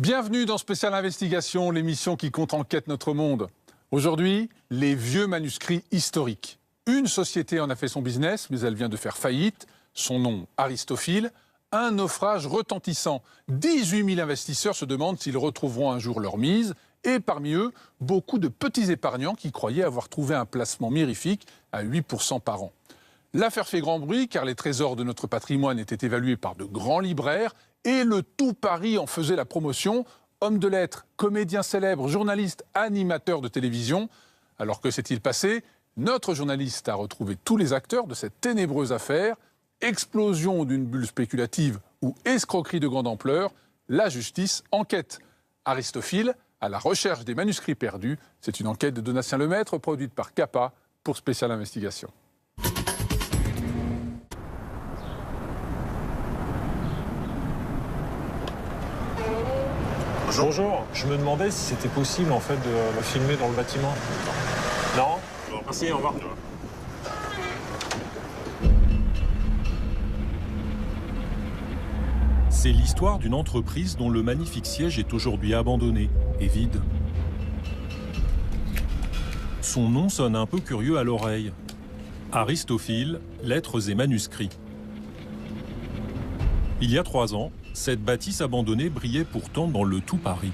Bienvenue dans Spécial Investigation, l'émission qui contre-enquête notre monde. Aujourd'hui, les vieux manuscrits historiques. Une société en a fait son business, mais elle vient de faire faillite. Son nom, Aristophile. Un naufrage retentissant. 18 000 investisseurs se demandent s'ils retrouveront un jour leur mise. Et parmi eux, beaucoup de petits épargnants qui croyaient avoir trouvé un placement mirifique à 8% par an. L'affaire fait grand bruit car les trésors de notre patrimoine étaient évalués par de grands libraires et le tout Paris en faisait la promotion. Hommes de lettres, comédiens célèbres, journalistes, animateurs de télévision. Alors que s'est-il passé? Notre journaliste a retrouvé tous les acteurs de cette ténébreuse affaire. Explosion d'une bulle spéculative ou escroquerie de grande ampleur. La justice enquête. Aristophile à la recherche des manuscrits perdus. C'est une enquête de Donatien Lemaître produite par CAPA pour Spécial Investigation. Bonjour, je me demandais si c'était possible en fait de le filmer dans le bâtiment. Non? Merci, au revoir. C'est l'histoire d'une entreprise dont le magnifique siège est aujourd'hui abandonné et vide. Son nom sonne un peu curieux à l'oreille. Aristophile, lettres et manuscrits. Il y a 3 ans, cette bâtisse abandonnée brillait pourtant dans le tout Paris.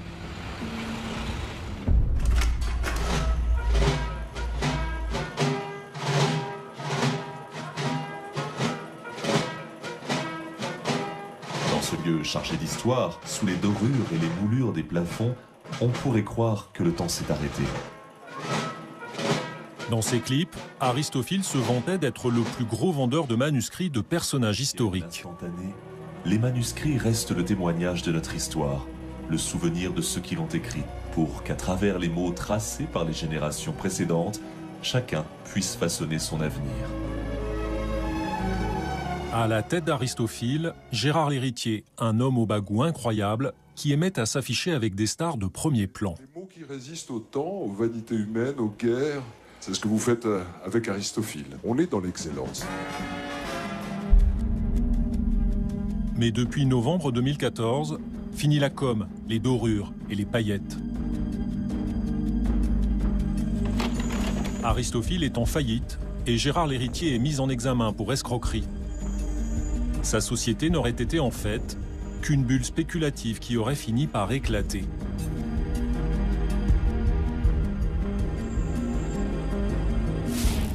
Dans ce lieu chargé d'histoire, sous les dorures et les moulures des plafonds, on pourrait croire que le temps s'est arrêté. Dans ses clips, Aristophile se vantait d'être le plus gros vendeur de manuscrits de personnages historiques. Les manuscrits restent le témoignage de notre histoire, le souvenir de ceux qui l'ont écrit, pour qu'à travers les mots tracés par les générations précédentes, chacun puisse façonner son avenir. À la tête d'Aristophile, Gérard Lhéritier, un homme au bagou incroyable qui aimait à s'afficher avec des stars de premier plan. Les mots qui résistent au temps, aux vanités humaines, aux guerres, c'est ce que vous faites avec Aristophile. On est dans l'excellence. Mais depuis novembre 2014, fini la com, les dorures et les paillettes. Aristophile est en faillite et Gérard Lhéritier est mis en examen pour escroquerie. Sa société n'aurait été en fait qu'une bulle spéculative qui aurait fini par éclater.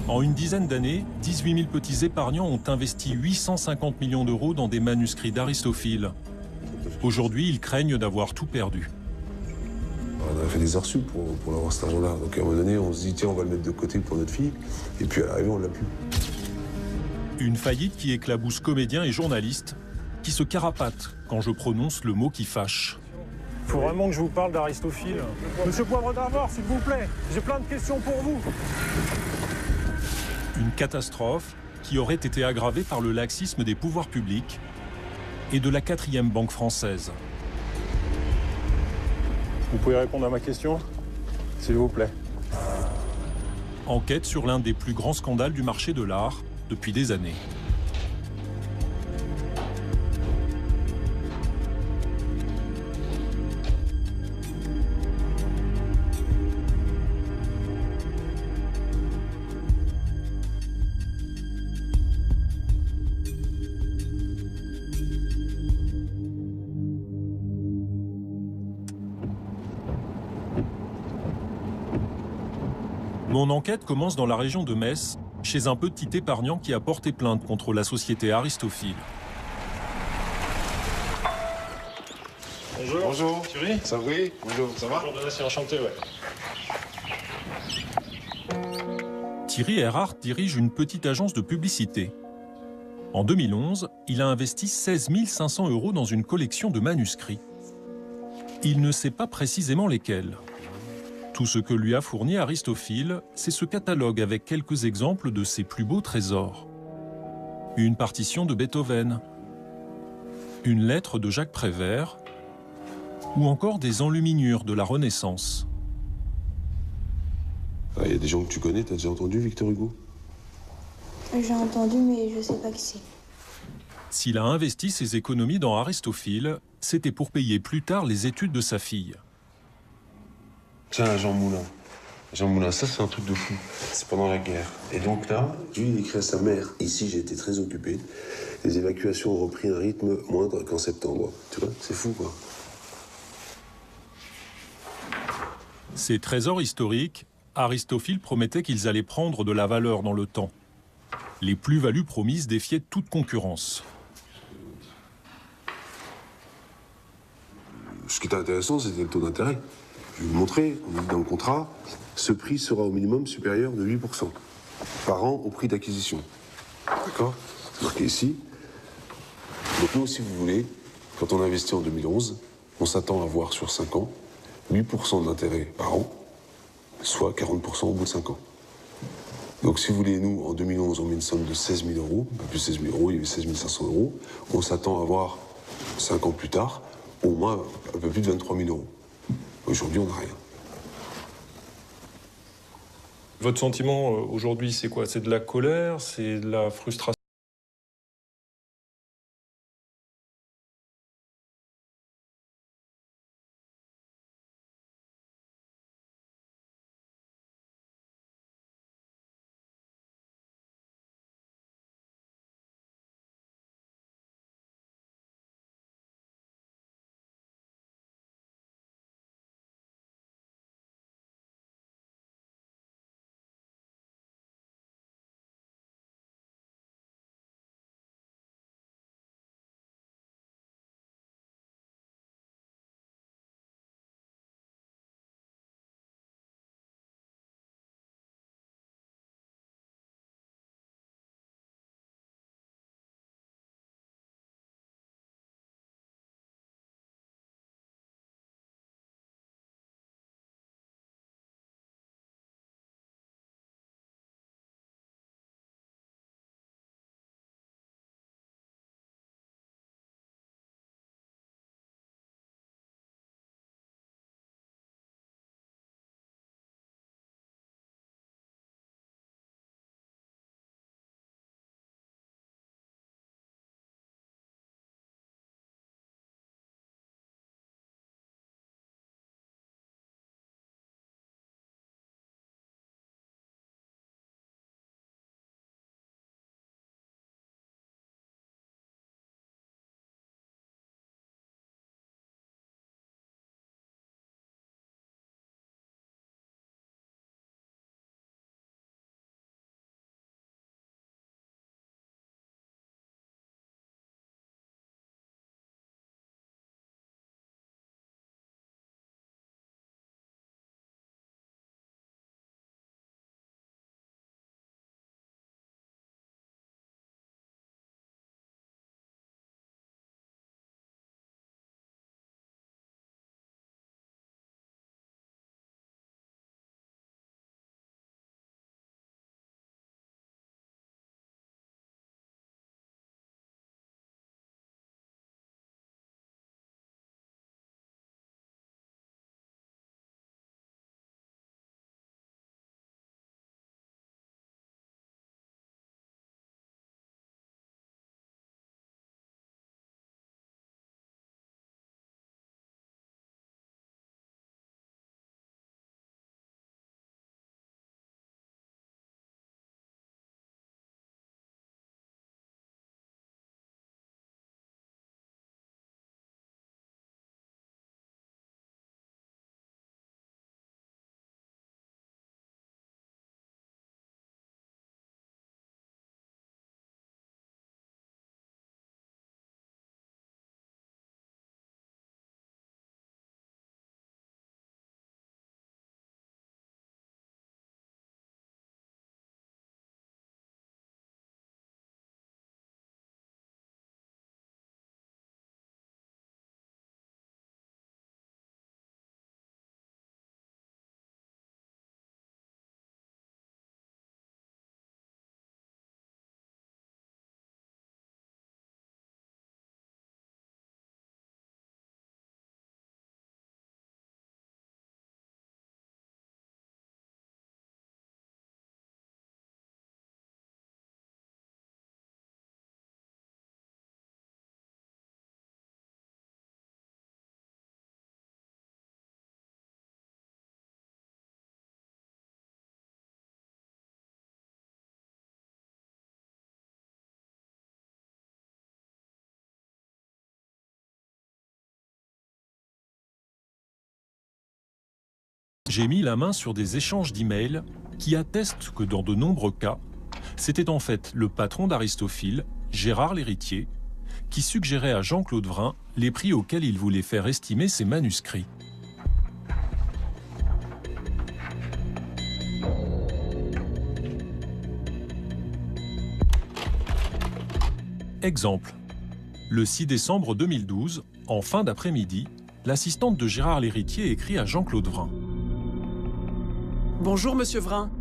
En une dizaine d'années, 18 000 petits épargnants ont investi 850 millions d'euros dans des manuscrits d'Aristophile. Aujourd'hui, ils craignent d'avoir tout perdu. On a fait des heures sup pour avoir cet argent-là. Donc à un moment donné, on se dit, tiens, on va le mettre de côté pour notre fille. Et puis à l'arrivée, on ne l'a plus. Une faillite qui éclabousse comédiens et journalistes, qui se carapatent quand je prononce le mot qui fâche. Faut vraiment que je vous parle d'Aristophile. Monsieur Poivre d'Arvor, s'il vous plaît, j'ai plein de questions pour vous. Une catastrophe qui aurait été aggravée par le laxisme des pouvoirs publics et de la 4e banque française. Vous pouvez répondre à ma question, s'il vous plaît. Enquête sur l'un des plus grands scandales du marché de l'art depuis des années. Mon enquête commence dans la région de Metz, chez un petit épargnant qui a porté plainte contre la société Aristophile. Bonjour. Bonjour. Thierry. Ça va? Bonjour, ça va? Bonjour, c'est enchanté, ouais. Thierry Erhardt dirige une petite agence de publicité. En 2011, il a investi 16 500 euros dans une collection de manuscrits. Il ne sait pas précisément lesquels. Tout ce que lui a fourni Aristophile, c'est ce catalogue avec quelques exemples de ses plus beaux trésors. Une partition de Beethoven, une lettre de Jacques Prévert, ou encore des enluminures de la Renaissance. Il y a des gens que tu connais, t'as déjà entendu Victor Hugo? J'ai entendu, mais je sais pas qui c'est. S'il a investi ses économies dans Aristophile, c'était pour payer plus tard les études de sa fille. Tiens, Jean Moulin. Jean Moulin, ça c'est un truc de fou. C'est pendant la guerre. Et donc là, lui, il écrit à sa mère. Ici, j'ai été très occupé. Les évacuations ont repris un rythme moindre qu'en septembre. Tu vois, c'est fou, quoi. Ces trésors historiques, Aristophile promettait qu'ils allaient prendre de la valeur dans le temps. Les plus-values promises défiaient toute concurrence. Ce qui était intéressant, c'était le taux d'intérêt. Je vais vous montrer, on dit dans le contrat, ce prix sera au minimum supérieur de 8% par an au prix d'acquisition. D'accord? C'est marqué ici. Donc nous, si vous voulez, quand on investit en 2011, on s'attend à avoir sur 5 ans 8% d'intérêt par an, soit 40% au bout de 5 ans. Donc si vous voulez, nous, en 2011, on met une somme de 16 000 euros, un peu plus 16 000 euros, il y avait 16 500 euros. On s'attend à avoir, 5 ans plus tard, au moins un peu plus de 23 000 euros. Aujourd'hui, on n'a rien. Votre sentiment aujourd'hui, c'est quoi? C'est de la colère? C'est de la frustration? j'ai mis la main sur des échanges d'emails qui attestent que dans de nombreux cas, c'était en fait le patron d'Aristophil, Gérard l'Héritier, qui suggérait à Jean-Claude Vrin les prix auxquels il voulait faire estimer ses manuscrits. Exemple. Le 6 décembre 2012, en fin d'après-midi, l'assistante de Gérard l'Héritier écrit à Jean-Claude Vrin. Bonjour, monsieur Vrin.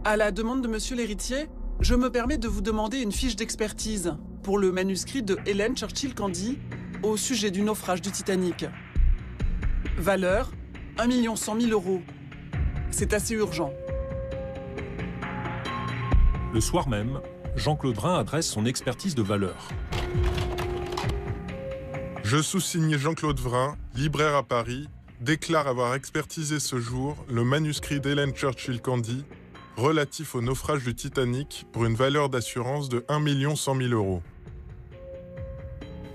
À la demande de monsieur l'Héritier, je me permets de vous demander une fiche d'expertise pour le manuscrit de Hélène Churchill Candy au sujet du naufrage du Titanic. Valeur, 1 100 000 €. C'est assez urgent. Le soir même, Jean-Claude Vrin adresse son expertise de valeur. Je sous-signe Jean-Claude Vrin, libraire à Paris, déclare avoir expertisé ce jour le manuscrit d'Hélène Churchill Candy relatif au naufrage du Titanic pour une valeur d'assurance de 1 100 000 €.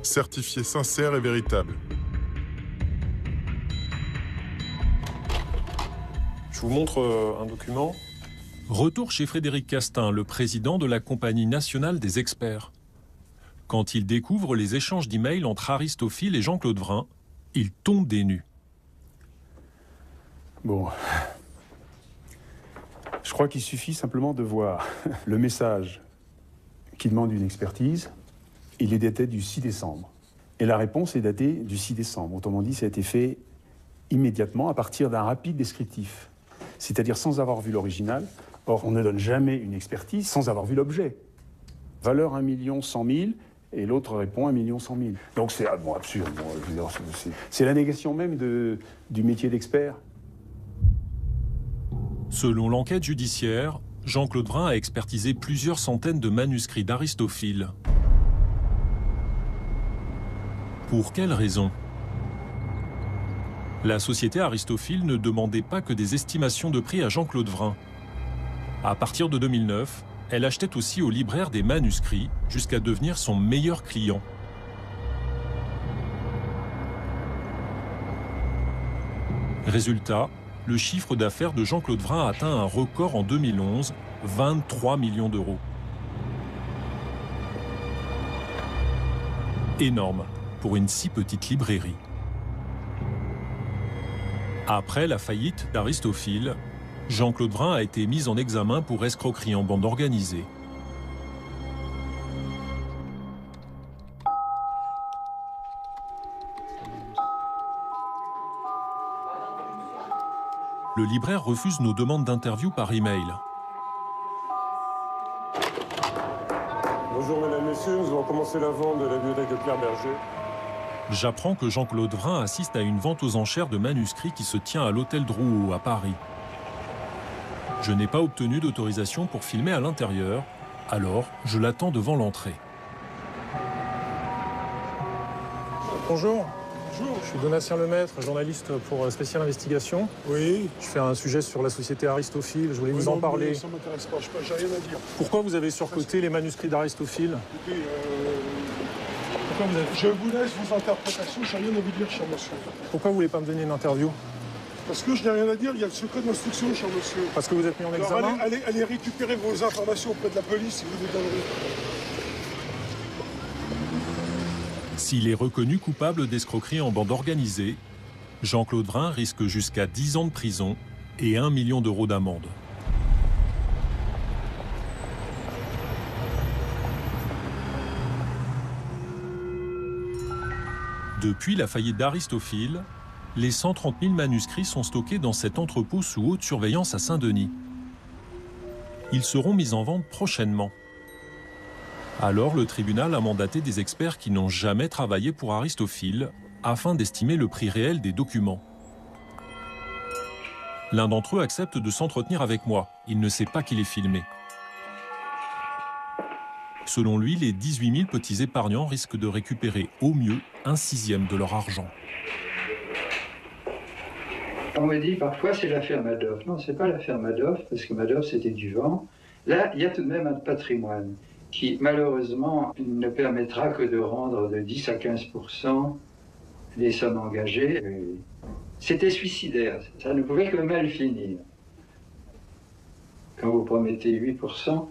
Certifié sincère et véritable. Je vous montre un document. Retour chez Frédéric Castin, le président de la Compagnie nationale des experts. Quand il découvre les échanges d'emails entre Aristophil et Jean-Claude Vrin, il tombe des nues. Bon, je crois qu'il suffit simplement de voir le message qui demande une expertise. Il est daté du 6 décembre. Et la réponse est datée du 6 décembre. Autrement dit, ça a été fait immédiatement à partir d'un rapide descriptif. C'est-à-dire sans avoir vu l'original. Or, on ne donne jamais une expertise sans avoir vu l'objet. Valeur 1 100 000 et l'autre répond 1 100 000. Donc c'est absurde. Bon, c'est la négation même du métier d'expert. Selon l'enquête judiciaire, Jean-Claude Vrin a expertisé plusieurs centaines de manuscrits d'Aristophil. Pour quelle raison ? La société Aristophil ne demandait pas que des estimations de prix à Jean-Claude Vrin. À partir de 2009, elle achetait aussi au libraire des manuscrits jusqu'à devenir son meilleur client. Résultat, le chiffre d'affaires de Jean-Claude Vrin a atteint un record en 2011, 23 millions d'euros. Énorme pour une si petite librairie. Après la faillite d'Aristophil, Jean-Claude Vrin a été mis en examen pour escroquerie en bande organisée. Le libraire refuse nos demandes d'interview par email. Bonjour mesdames, messieurs, nous allons commencer la vente de la bibliothèque de Pierre Berger. J'apprends que Jean-Claude Vrin assiste à une vente aux enchères de manuscrits qui se tient à l'hôtel Drouot à Paris. Je n'ai pas obtenu d'autorisation pour filmer à l'intérieur, alors je l'attends devant l'entrée. Bonjour. Bonjour. Je suis Donatien Lemaître, journaliste pour Spécial Investigation. Oui. Je fais un sujet sur la société Aristophil, je voulais vous en parler. Ça m'intéresse pas, j'ai rien à dire. Pourquoi vous avez surcoté les manuscrits d'Aristophil ? Écoutez, je vous laisse vos interprétations, j'ai rien à vous dire, cher monsieur. Pourquoi vous voulez pas me donner une interview ? Parce que je n'ai rien à dire, il y a le secret d'instruction, cher monsieur. Parce que vous êtes mis en examen ? Alors allez récupérer vos informations auprès de la police si vous les donnerez. S'il est reconnu coupable d'escroquerie en bande organisée, Jean-Claude Vrin risque jusqu'à 10 ans de prison et 1 million d'euros d'amende. Depuis la faillite d'Aristophil, les 130 000 manuscrits sont stockés dans cet entrepôt sous haute surveillance à Saint-Denis. Ils seront mis en vente prochainement. Alors le tribunal a mandaté des experts qui n'ont jamais travaillé pour Aristophil afin d'estimer le prix réel des documents. L'un d'entre eux accepte de s'entretenir avec moi. Il ne sait pas qu'il est filmé. Selon lui, les 18 000 petits épargnants risquent de récupérer au mieux 1/6 de leur argent. On me dit parfois c'est l'affaire Madoff. Non, c'est pas l'affaire Madoff, parce que Madoff c'était du vent. Là, il y a tout de même un patrimoine qui, malheureusement, ne permettra que de rendre de 10 à 15% les sommes engagées. C'était suicidaire, ça ne pouvait que mal finir. Quand vous promettez 8%,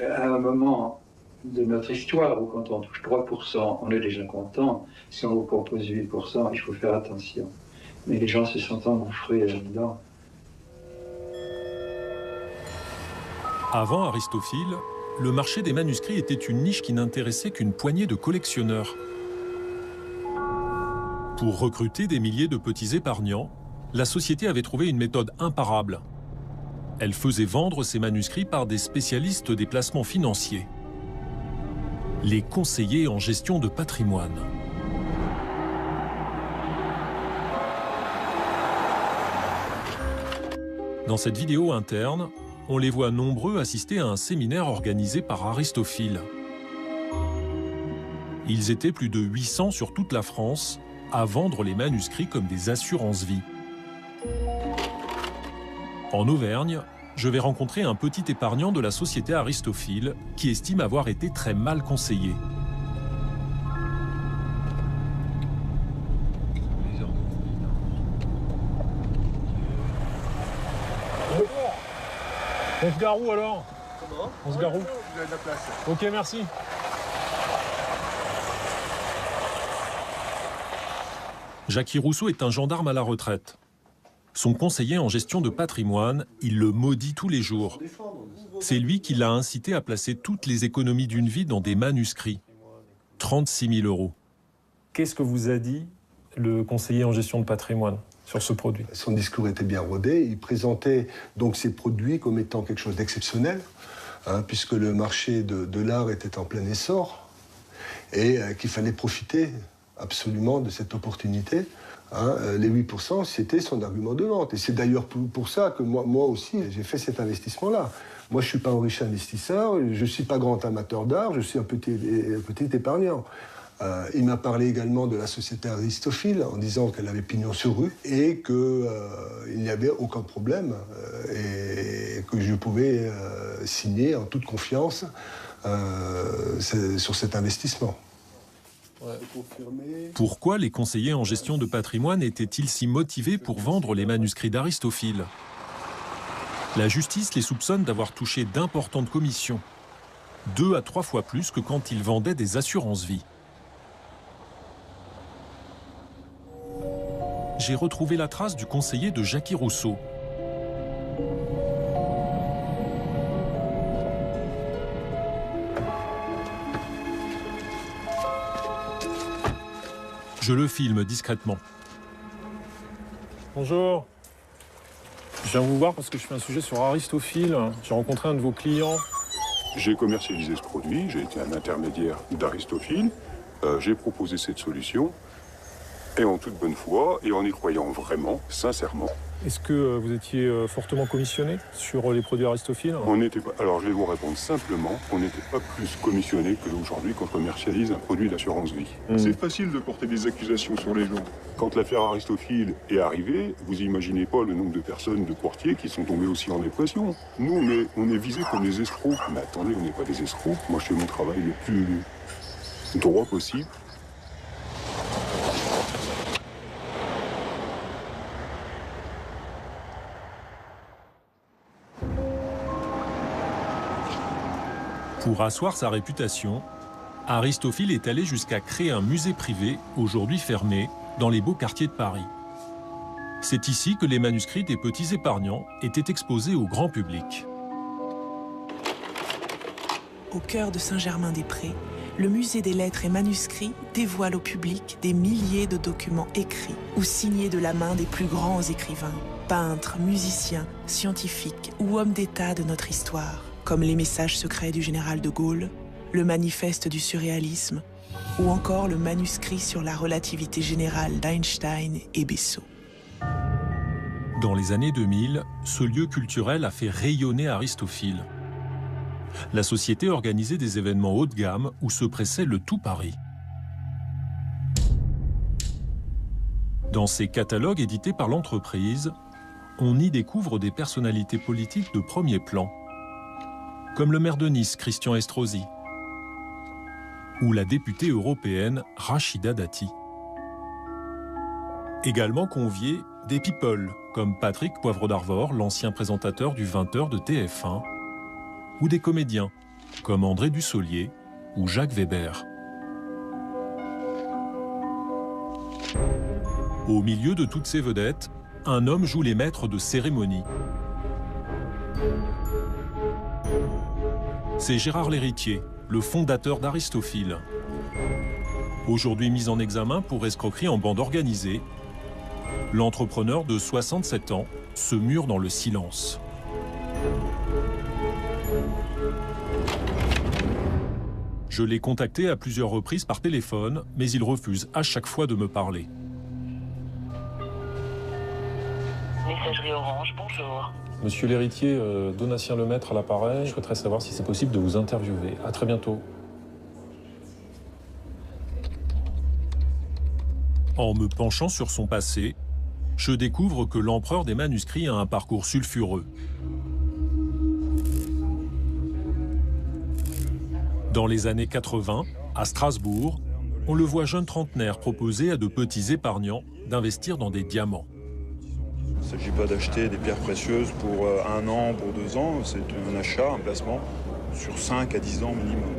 à un moment de notre histoire où quand on touche 3%, on est déjà content. Si on vous propose 8%, il faut faire attention. Mais les gens se sont engouffrés là-dedans. Avant Aristophile, le marché des manuscrits était une niche qui n'intéressait qu'une poignée de collectionneurs. Pour recruter des milliers de petits épargnants, la société avait trouvé une méthode imparable. Elle faisait vendre ses manuscrits par des spécialistes des placements financiers, les conseillers en gestion de patrimoine. Dans cette vidéo interne, on les voit nombreux assister à un séminaire organisé par Aristophile. Ils étaient plus de 800 sur toute la France à vendre les manuscrits comme des assurances-vie. En Auvergne, je vais rencontrer un petit épargnant de la société Aristophile qui estime avoir été très mal conseillé. On se gare où alors? Comment? On se gare où? Vous avez de la place. Ok, merci. Jackie Rousseau est un gendarme à la retraite. Son conseiller en gestion de patrimoine, il le maudit tous les jours. C'est lui qui l'a incité à placer toutes les économies d'une vie dans des manuscrits. 36 000 €. Qu'est-ce que vous a dit le conseiller en gestion de patrimoine sur ce produit? Son discours était bien rodé. Il présentait donc ces produits comme étant quelque chose d'exceptionnel, puisque le marché de l'art était en plein essor et qu'il fallait profiter absolument de cette opportunité. Les 8%, c'était son argument de vente. Et c'est d'ailleurs pour ça que moi aussi, j'ai fait cet investissement-là. Moi, je ne suis pas un riche investisseur, je ne suis pas grand amateur d'art, je suis un petit épargnant. Il m'a parlé également de la société Aristophile en disant qu'elle avait pignon sur rue et qu'il n'y avait aucun problème et que je pouvais signer en toute confiance sur cet investissement. Pourquoi les conseillers en gestion de patrimoine étaient-ils si motivés pour vendre les manuscrits d'Aristophile? La justice les soupçonne d'avoir touché d'importantes commissions, 2 à 3 fois plus que quand ils vendaient des assurances-vie. J'ai retrouvé la trace du conseiller de Jackie Rousseau. Je le filme discrètement. Bonjour. Je viens vous voir parce que je fais un sujet sur Aristophile. J'ai rencontré un de vos clients. J'ai commercialisé ce produit, j'ai été un intermédiaire d'Aristophile. J'ai proposé cette solution, et en toute bonne foi, et en y croyant vraiment, sincèrement. Est-ce que vous étiez fortement commissionné sur les produits Aristophile? On n'était pas. Alors je vais vous répondre simplement, on n'était pas plus commissionné qu'aujourd'hui quand on commercialise un produit d'assurance vie. C'est facile de porter des accusations sur les gens. Quand l'affaire Aristophile est arrivée, vous imaginez pas le nombre de personnes, de courtiers qui sont tombés aussi en dépression. Nous, on est visés comme des escrocs. Mais attendez, on n'est pas des escrocs. Moi, je fais mon travail le plus droit possible. Pour asseoir sa réputation, Aristophile est allé jusqu'à créer un musée privé, aujourd'hui fermé, dans les beaux quartiers de Paris. C'est ici que les manuscrits des petits épargnants étaient exposés au grand public. Au cœur de Saint-Germain-des-Prés, le musée des lettres et manuscrits dévoile au public des milliers de documents écrits ou signés de la main des plus grands écrivains, peintres, musiciens, scientifiques ou hommes d'État de notre histoire, comme les messages secrets du général de Gaulle, le manifeste du surréalisme ou encore le manuscrit sur la relativité générale d'Einstein et Bessot. Dans les années 2000, ce lieu culturel a fait rayonner Aristophile. La société organisait des événements haut de gamme où se pressait le tout Paris. Dans ces catalogues édités par l'entreprise, on y découvre des personnalités politiques de premier plan, comme le maire de Nice, Christian Estrosi, ou la députée européenne Rachida Dati. Également conviés, Des people, comme Patrick Poivre d'Arvor, l'ancien présentateur du 20h de TF1, ou des comédiens, comme André Dussolier ou Jacques Weber. Au milieu de toutes ces vedettes, un homme joue les maîtres de cérémonie. C'est Gérard Lhéritier, le fondateur d'Aristophil. Aujourd'hui mis en examen pour escroquerie en bande organisée, l'entrepreneur de 67 ans se mure dans le silence. Je l'ai contacté à plusieurs reprises par téléphone, mais il refuse à chaque fois de me parler. Messagerie Orange, bonjour. Monsieur Lhéritier, Donatien Lemaître à l'appareil. Je souhaiterais savoir si c'est possible de vous interviewer. À très bientôt. En me penchant sur son passé, je découvre que l'empereur des manuscrits a un parcours sulfureux. Dans les années 80, à Strasbourg, on le voit jeune trentenaire proposer à de petits épargnants d'investir dans des diamants. Il ne s'agit pas d'acheter des pierres précieuses pour 1 an, pour 2 ans. C'est un achat, un placement sur 5 à 10 ans minimum.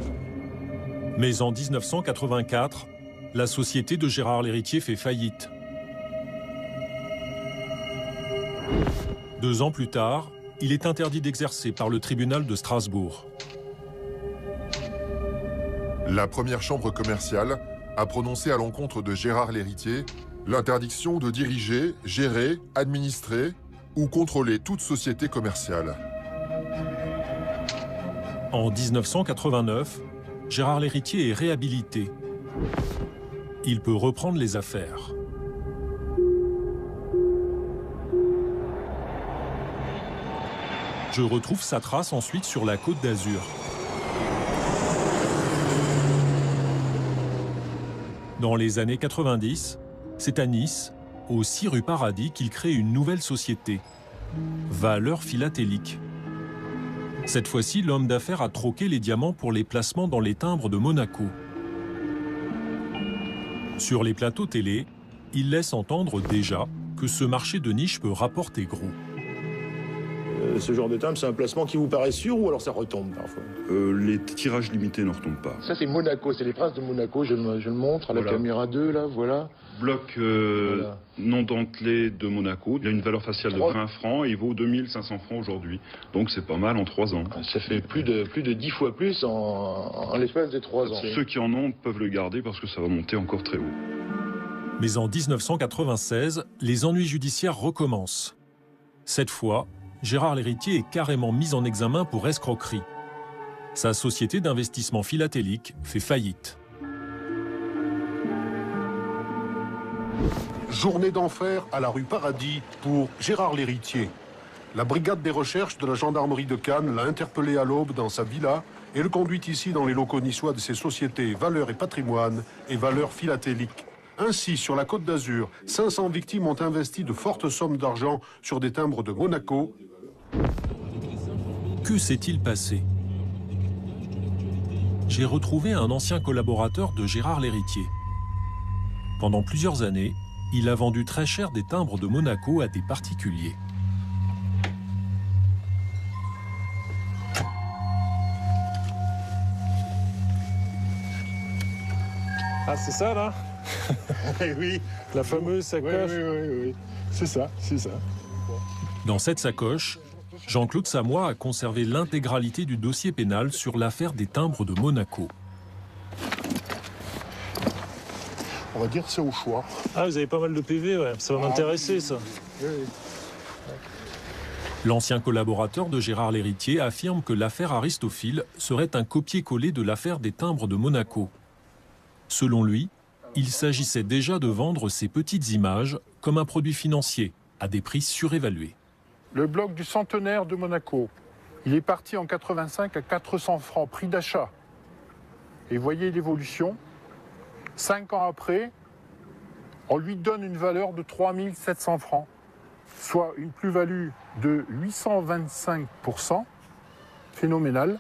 Mais en 1984, la société de Gérard Lhéritier fait faillite. 2 ans plus tard, il est interdit d'exercer par le tribunal de Strasbourg. La première chambre commerciale a prononcé à l'encontre de Gérard Lhéritier l'interdiction de diriger, gérer, administrer ou contrôler toute société commerciale. En 1989, Gérard Lhéritier est réhabilité. Il peut reprendre les affaires. Je retrouve sa trace ensuite sur la Côte d'Azur. Dans les années 90, c'est à Nice, au 6 rue Paradis, qu'il crée une nouvelle société, Valeurs Philatéliques. Cette fois-ci, l'homme d'affaires a troqué les diamants pour les placements dans les timbres de Monaco. Sur les plateaux télé, il laisse entendre déjà que ce marché de niche peut rapporter gros. Ce genre de timbre, c'est un placement qui vous paraît sûr ou alors ça retombe parfois? Les tirages limités ne retombent pas. Ça c'est Monaco, c'est les princes de Monaco, je le montre à la caméra 2 là, voilà. Bloc non dentelé de Monaco, il a une valeur faciale de 20 francs et il vaut 2500 francs aujourd'hui. Donc c'est pas mal en 3 ans. Ça fait plus de 10 fois plus en l'espace de 3 ans. Ceux qui en ont peuvent le garder parce que ça va monter encore très haut. Mais en 1996, les ennuis judiciaires recommencent. Cette fois, Gérard Lhéritier est carrément mis en examen pour escroquerie. Sa société d'investissement philatélique fait faillite. Journée d'enfer à la rue Paradis pour Gérard Lhéritier. La brigade des recherches de la gendarmerie de Cannes l'a interpellé à l'aube dans sa villa et le conduit ici dans les locaux niçois de ses sociétés Valeurs et Patrimoine et Valeurs Philatéliques. Ainsi, sur la Côte d'Azur, 500 victimes ont investi de fortes sommes d'argent sur des timbres de Monaco. Que s'est-il passé? J'ai retrouvé un ancien collaborateur de Gérard Lhéritier. Pendant plusieurs années, il a vendu très cher des timbres de Monaco à des particuliers. Ah, c'est ça, là? Oui. La fameuse sacoche? Oui. C'est ça. Dans cette sacoche, Jean-Claude Samois a conservé l'intégralité du dossier pénal sur l'affaire des timbres de Monaco. On va dire que c'est au choix. Ah, vous avez pas mal de PV, ouais. Ça va m'intéresser, ça. Oui. L'ancien collaborateur de Gérard Lhéritier affirme que l'affaire Aristophil serait un copier-coller de l'affaire des timbres de Monaco. Selon lui, il s'agissait déjà de vendre ces petites images comme un produit financier, à des prix surévalués. Le bloc du centenaire de Monaco, il est parti en 85 à 400 francs, prix d'achat. Et voyez l'évolution. 5 ans après, on lui donne une valeur de 3700 francs, soit une plus-value de 825%, phénoménal.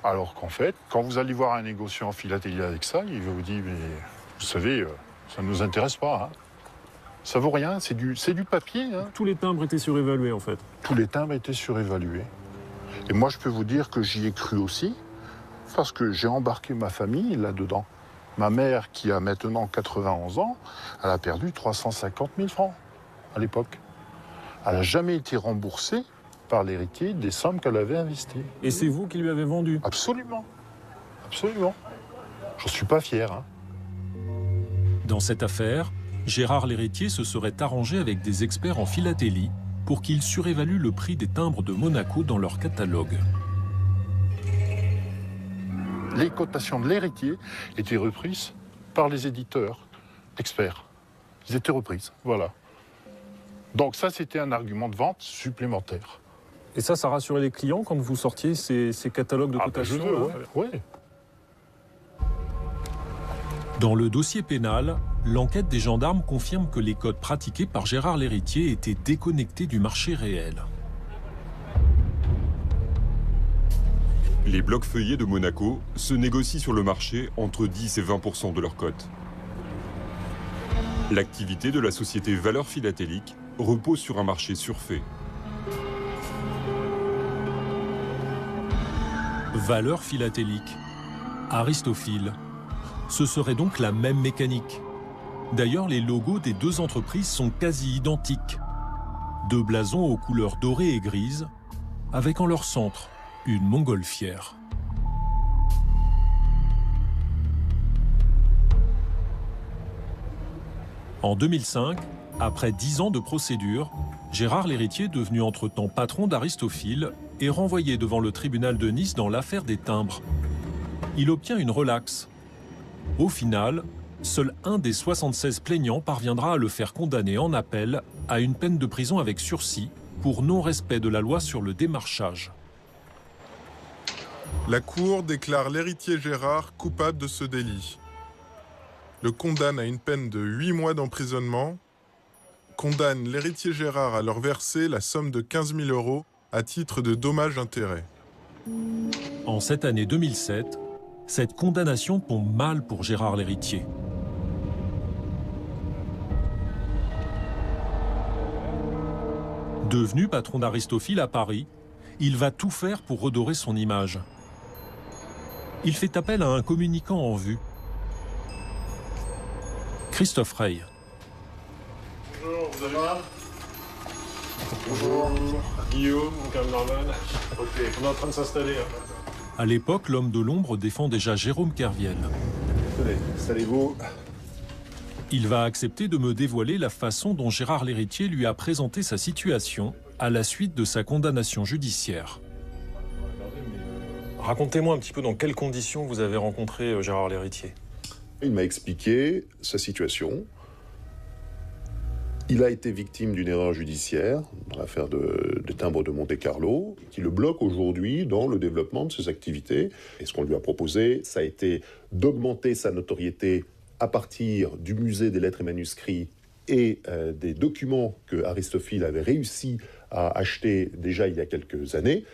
Alors qu'en fait, quand vous allez voir un négociant en philatélie avec ça, il va vous dire, mais vous savez, ça ne nous intéresse pas. Hein. Ça vaut rien, c'est du papier. Hein. Tous les timbres étaient surévalués en fait. Tous les timbres étaient surévalués. Et moi, je peux vous dire que j'y ai cru aussi, parce que j'ai embarqué ma famille là-dedans. Ma mère, qui a maintenant 91 ans, elle a perdu 350 000 francs à l'époque. Elle n'a jamais été remboursée par l'héritier des sommes qu'elle avait investies. Et c'est vous qui lui avez vendu? Absolument. Absolument. J'en suis pas fier. Hein. Dans cette affaire, Gérard l'héritier se serait arrangé avec des experts en philatélie pour qu'ils surévaluent le prix des timbres de Monaco dans leur catalogue. Les cotations de l'héritier étaient reprises par les éditeurs experts. Ils étaient reprises, voilà. Donc ça, c'était un argument de vente supplémentaire. Et ça rassurait les clients quand vous sortiez ces catalogues de cotations? Oui. Dans le dossier pénal, l'enquête des gendarmes confirme que les codes pratiqués par Gérard l'héritier étaient déconnectés du marché réel. Les blocs feuillets de Monaco se négocient sur le marché entre 10 et 20% de leur cote. L'activité de la société Valeurs Philatéliques repose sur un marché surfait. Valeurs philatéliques, Aristophile. Ce serait donc la même mécanique. D'ailleurs, les logos des deux entreprises sont quasi identiques. Deux blasons aux couleurs dorées et grises, avec en leur centre une montgolfière. En 2005, après 10 ans de procédure, Gérard l'héritier, devenu entre-temps patron d'Aristophile, est renvoyé devant le tribunal de Nice dans l'affaire des timbres. Il obtient une relaxe. Au final, seul un des 76 plaignants parviendra à le faire condamner en appel à une peine de prison avec sursis pour non-respect de la loi sur le démarchage. La Cour déclare l'héritier Gérard coupable de ce délit. Le condamne à une peine de 8 mois d'emprisonnement, condamne l'héritier Gérard à leur verser la somme de 15 000 € à titre de dommages-intérêts. En cette année 2007, cette condamnation tombe mal pour Gérard l'héritier. Devenu patron d'Aristophile à Paris, il va tout faire pour redorer son image. Il fait appel à un communicant en vue, Christophe Rey. Bonjour, vous allez bien? Bonjour. Guillaume, mon cameraman. Ok, on est en train de s'installer. À l'époque, l'homme de l'ombre défend déjà Jérôme Kerviel. Tenez, installez-vous. Il va accepter de me dévoiler la façon dont Gérard l'héritier lui a présenté sa situation à la suite de sa condamnation judiciaire. Racontez-moi un petit peu dans quelles conditions vous avez rencontré Gérard l'héritier. Il m'a expliqué sa situation. Il a été victime d'une erreur judiciaire dans l'affaire des timbres de Monte-Carlo, qui le bloque aujourd'hui dans le développement de ses activités. Et ce qu'on lui a proposé, ça a été d'augmenter sa notoriété à partir du musée des lettres et manuscrits et des documents que Aristophile avait réussi à acheter déjà il y a quelques années.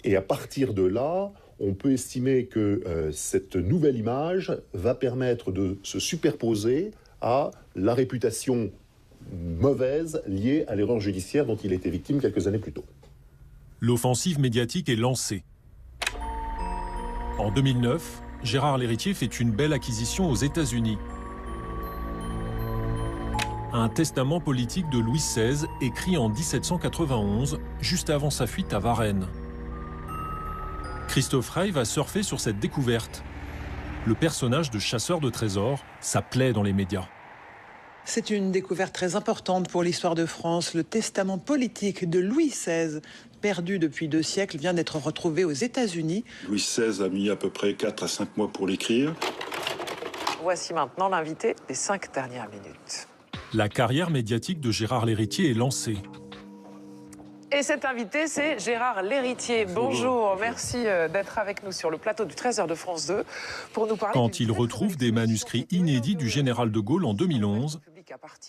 Et à partir de là, on peut estimer que cette nouvelle image va permettre de se superposer à la réputation mauvaise liée à l'erreur judiciaire dont il a été victime quelques années plus tôt. L'offensive médiatique est lancée. En 2009, Gérard l'héritier fait une belle acquisition aux États-Unis. Un testament politique de Louis XVI écrit en 1791, juste avant sa fuite à Varennes. Christophe Rey va surfer sur cette découverte. Le personnage de chasseur de trésors, ça plaît dans les médias. C'est une découverte très importante pour l'histoire de France. Le testament politique de Louis XVI, perdu depuis 2 siècles, vient d'être retrouvé aux États-Unis. Louis XVI a mis à peu près 4 à 5 mois pour l'écrire. Voici maintenant l'invité des 5 dernières minutes. La carrière médiatique de Gérard l'héritier est lancée. Et cet invité, c'est Gérard l'héritier. Bonjour, merci d'être avec nous sur le plateau du 13h de France 2 pour nous parler... Quand il retrouve des manuscrits inédits du général de Gaulle en 2011,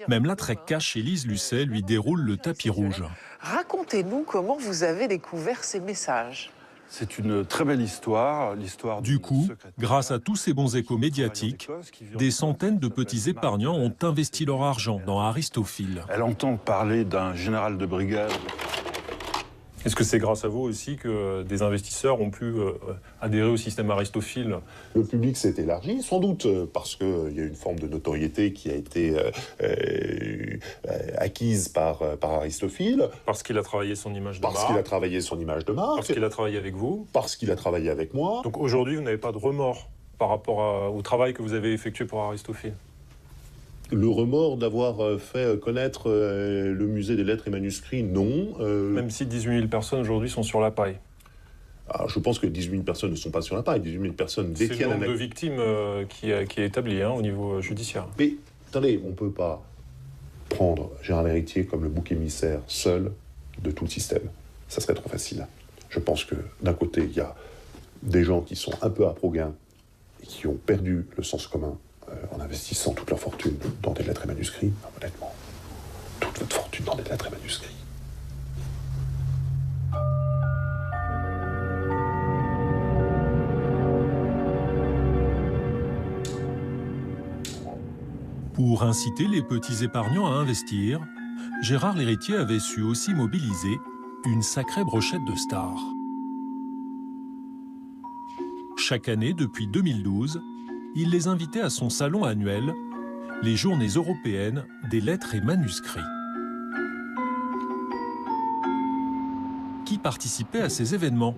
même là très cash, Élise Lucet lui déroule le tapis rouge. Racontez-nous comment vous avez découvert ces messages. C'est une très belle histoire, l'histoire Du coup, grâce à tous ces bons échos médiatiques, des centaines de petits épargnants ont investi leur argent dans Aristophil. Elle entend parler d'un général de brigade. Est-ce que c'est grâce à vous aussi que des investisseurs ont pu adhérer au système Aristophil? Le public s'est élargi, sans doute parce qu'il y a une forme de notoriété qui a été acquise par Aristophile. Parce qu'il a travaillé son image de marque. Parce qu'il a travaillé son image de marque. Parce qu'il a travaillé avec vous. Parce qu'il a travaillé avec moi. Donc aujourd'hui, vous n'avez pas de remords par rapport au travail que vous avez effectué pour Aristophile? Le remords d'avoir fait connaître le musée des lettres et manuscrits, non. Même si 18 000 personnes aujourd'hui sont sur la paille. Alors, je pense que 18 000 personnes ne sont pas sur la paille. 18 000 personnes détiennent... C'est le nombre de victimes qui est établi au niveau judiciaire. Mais, attendez, on ne peut pas prendre Gérard Léritier comme le bouc émissaire seul de tout le système. Ça serait trop facile. Je pense que, d'un côté, il y a des gens qui sont un peu à pro-gain et qui ont perdu le sens commun en investissant toute leur fortune dans des lettres et manuscrits. Non, honnêtement, toute votre fortune dans des lettres et manuscrits. Pour inciter les petits épargnants à investir, Gérard Léritier avait su aussi mobiliser une sacrée brochette de stars. Chaque année, depuis 2012, il les invitait à son salon annuel, les Journées européennes des lettres et manuscrits. Qui participait à ces événements?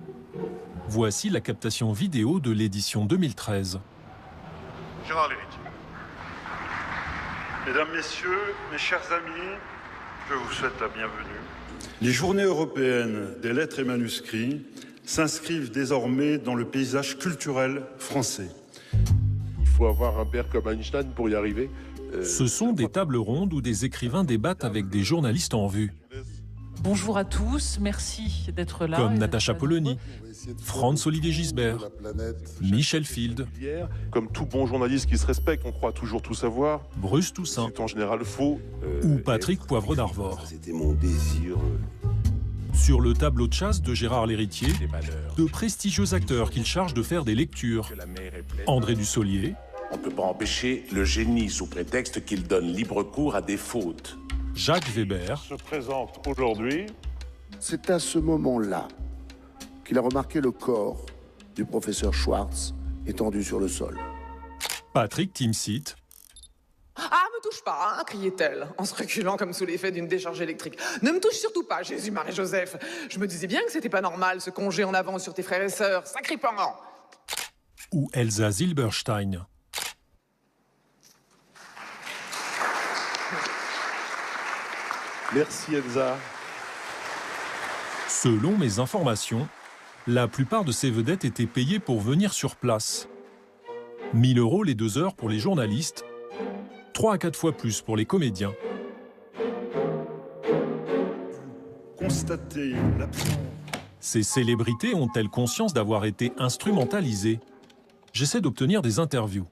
Voici la captation vidéo de l'édition 2013. Gérard Léritier. Mesdames, Messieurs, mes chers amis, je vous souhaite la bienvenue. Les Journées européennes des lettres et manuscrits s'inscrivent désormais dans le paysage culturel français. Il faut avoir un père comme Einstein pour y arriver. Ce sont des tables rondes où des écrivains débattent avec des journalistes en vue. Bonjour à tous, merci d'être là. Comme Natacha Polony, Franz-Olivier Gisbert, Michel Field, comme tout bon journaliste qui se respecte, on croit toujours tout savoir. Bruce Toussaint, c'est en général faux. Ou Patrick Poivre d'Arvor. C'était mon désir. Sur le tableau de chasse de Gérard Léritier, de prestigieux acteurs qu'il charge de faire des lectures. André Dussolier. On ne peut pas empêcher le génie sous prétexte qu'il donne libre cours à des fautes. Jacques Weber. Se présente aujourd'hui. C'est à ce moment-là qu'il a remarqué le corps du professeur Schwartz étendu sur le sol. Patrick Timsit. Ah, me touche pas, hein, criait-elle, en se reculant comme sous l'effet d'une décharge électrique. Ne me touche surtout pas, Jésus, Marie, Joseph. Je me disais bien que c'était pas normal, ce congé en avance sur tes frères et sœurs, sacripant. Ou Elsa Zilberstein. Merci Elsa. Selon mes informations, la plupart de ces vedettes étaient payées pour venir sur place. 1 000 € les 2 heures pour les journalistes, 3 à 4 fois plus pour les comédiens. Constatez l'absence. Ces célébrités ont-elles conscience d'avoir été instrumentalisées? J'essaie d'obtenir des interviews.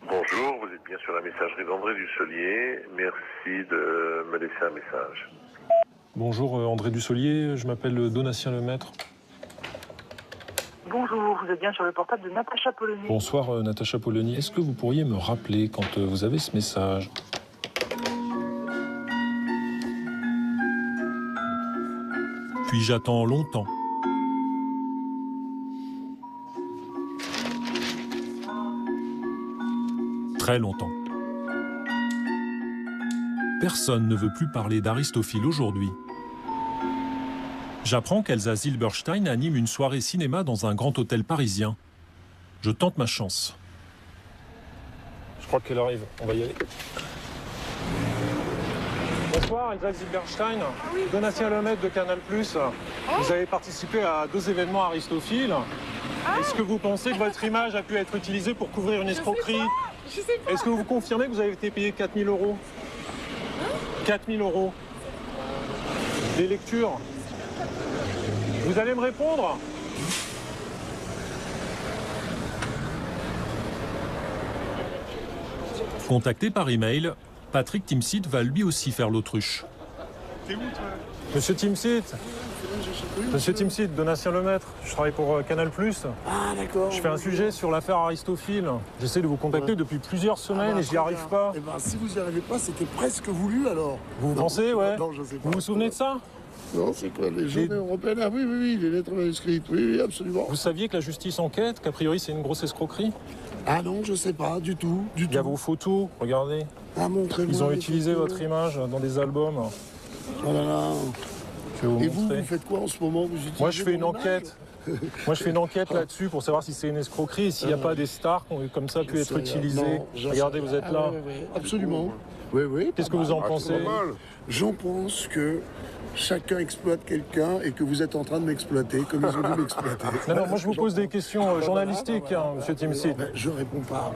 Bonjour, vous êtes bien sur la messagerie d'André Dussolier. Merci de me laisser un message. Bonjour André Dussolier, je m'appelle Donatien Lemaître. Bonjour, vous êtes bien sur le portable de Natacha Polony. Bonsoir Natacha Polony. Est-ce que vous pourriez me rappeler quand vous avez ce message? Puis j'attends longtemps. Très longtemps. Personne ne veut plus parler d'Aristophile aujourd'hui. J'apprends qu'Elsa Zilberstein anime une soirée cinéma dans un grand hôtel parisien. Je tente ma chance. Je crois qu'elle arrive, on va y aller. Bonsoir Elsa Zilberstein, oui. Donatien Lemaître de Canal+. Vous avez participé à 2 événements Aristophile. Est-ce que vous pensez que votre image a pu être utilisée pour couvrir une escroquerie? Je sais pas. Est-ce que vous confirmez que vous avez été payé 4 000 €? 4 000 €. Des lectures. Vous allez me répondre? Contacté par email, Patrick Timsit va lui aussi faire l'autruche. Monsieur Timsit, Monsieur Timsit, Donatien Lemaître, je travaille pour Canal+. Ah d'accord. Je fais un sujet sur l'affaire Aristophil. J'essaie de vous contacter depuis plusieurs semaines et j'y arrive pas. Eh ben, si vous n'y arrivez pas, c'était presque voulu alors. Vous pensez, ouais? Non, je sais pas. Vous vous souvenez de ça? Non, c'est quoi, les journées européennes? Ah oui, les lettres manuscrites, oui, absolument. Vous saviez que la justice enquête, qu'a priori c'est une grosse escroquerie? Ah non, je sais pas, du tout, Il y a vos photos, regardez. Ah, montrez-moi. Ils ont les utilisé photos. votre image dans des albums. Oh là là. Je vais vous Et vous, montrer. vous faites quoi en ce moment? Vous utilisez Moi, je fais une mon image enquête. Moi, je fais une enquête là-dessus pour savoir si c'est une escroquerie et s'il n'y a pas des stars qui ont comme ça pu être utilisées. Regardez, vous êtes là. Absolument. Oui. Qu'est-ce que vous en pensez? J'en pense que chacun exploite quelqu'un et que vous êtes en train de m'exploiter comme ils ont dû m'exploiter. Non, moi je vous pose des questions journalistiques, monsieur Timsit. Je réponds pas.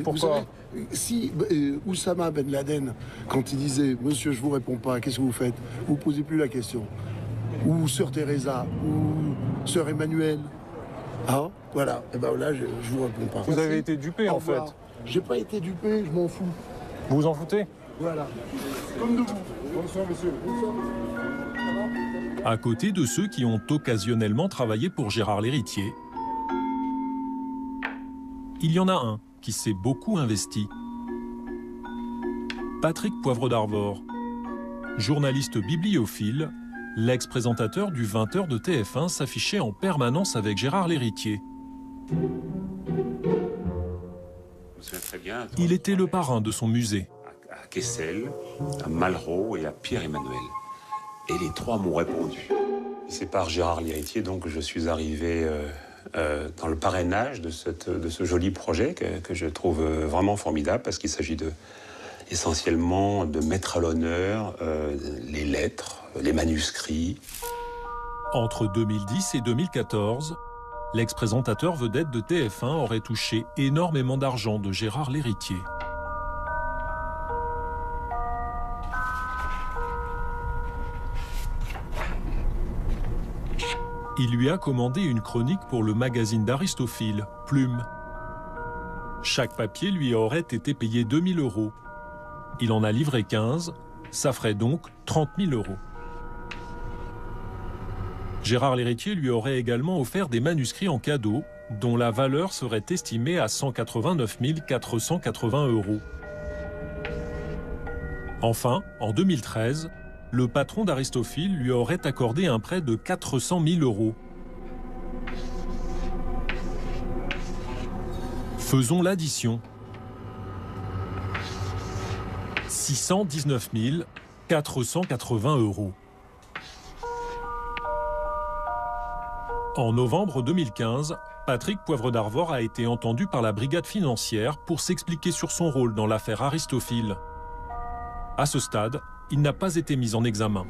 Pourquoi? Vous savez, si Oussama Ben Laden, quand il disait « Monsieur, je vous réponds pas », qu'est-ce que vous faites? Vous posez plus la question. Ou Sœur Teresa, ou Sœur Emmanuel. Ah, voilà. Et ben là, je vous réponds pas. Vous avez été dupé en fait. J'ai pas été dupé, je m'en fous. Vous vous en foutez? Voilà. Comme de vous. Bonsoir, monsieur. Bonsoir. À côté de ceux qui ont occasionnellement travaillé pour Gérard Lhéritier, il y en a un qui s'est beaucoup investi. Patrick Poivre d'Arvor, journaliste bibliophile, l'ex-présentateur du 20h de TF1 s'affichait en permanence avec Gérard Lhéritier. Il était le parrain de son musée. À Kessel, à Malraux et à Pierre-Emmanuel. Et les trois m'ont répondu. C'est par Gérard Lhéritier donc que je suis arrivé dans le parrainage de ce joli projet que je trouve vraiment formidable parce qu'il s'agit essentiellement de mettre à l'honneur les lettres, les manuscrits. Entre 2010 et 2014, l'ex-présentateur vedette de TF1 aurait touché énormément d'argent de Gérard Lhéritier. Il lui a commandé une chronique pour le magazine d'Aristophile, Plume. Chaque papier lui aurait été payé 2 000 €. Il en a livré 15, ça ferait donc 30 000 €. Gérard Lhéritier lui aurait également offert des manuscrits en cadeau, dont la valeur serait estimée à 189 480 €. Enfin, en 2013, le patron d'Aristophile lui aurait accordé un prêt de 400 000 €. Faisons l'addition. 619 480 €. En novembre 2015, Patrick Poivre d'Arvor a été entendu par la brigade financière pour s'expliquer sur son rôle dans l'affaire Aristophile. À ce stade, il n'a pas été mis en examen.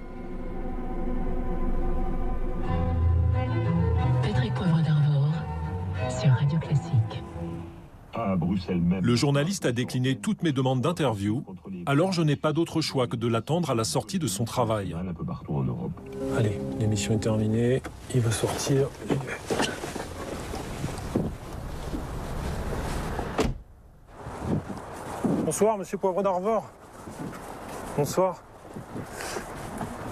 Patrick Poivre d'Arvor sur Radio Classique. Le journaliste a décliné toutes mes demandes d'interview, alors je n'ai pas d'autre choix que de l'attendre à la sortie de son travail. Allez, l'émission est terminée, il va sortir. Bonsoir, monsieur Poivre d'Arvor. Bonsoir.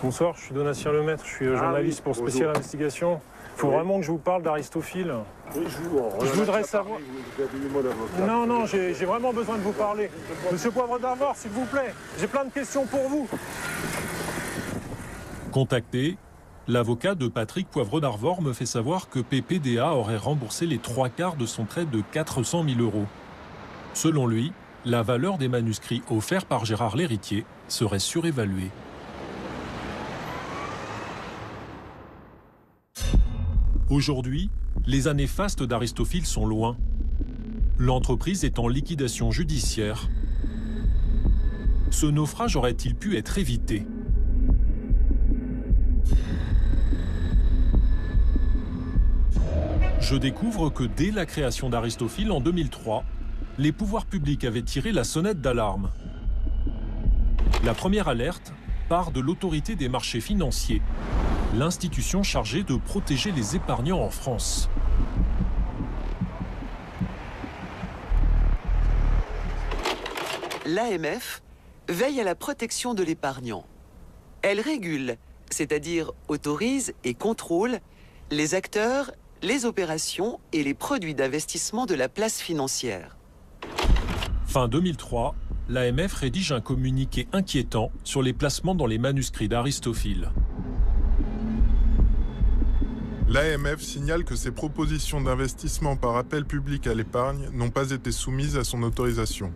Bonsoir, je suis Donatien Lemaître, je suis journaliste pour Spécial Investigation. Il faut vraiment que je vous parle d'Aristophile. Je voudrais savoir... Non, j'ai vraiment besoin de vous parler. Monsieur Poivre d'Arvor, s'il vous plaît, j'ai plein de questions pour vous. Contacté, l'avocat de Patrick Poivre d'Arvor me fait savoir que PPDA aurait remboursé les 3/4 de son prêt de 400 000 €. Selon lui, la valeur des manuscrits offerts par Gérard Lhéritier serait surévaluée. Aujourd'hui, les années fastes d'Aristophile sont loin. L'entreprise est en liquidation judiciaire. Ce naufrage aurait-il pu être évité? Je découvre que dès la création d'Aristophile en 2003, les pouvoirs publics avaient tiré la sonnette d'alarme. La première alerte part de l'autorité des marchés financiers, l'institution chargée de protéger les épargnants en France. L'AMF veille à la protection de l'épargnant. Elle régule c'est-à-dire autorise et contrôle les acteurs, les opérations et les produits d'investissement de la place financière. Fin 2003, l'AMF rédige un communiqué inquiétant sur les placements dans les manuscrits d'Aristophile. L'AMF signale que ses propositions d'investissement par appel public à l'épargne n'ont pas été soumises à son autorisation.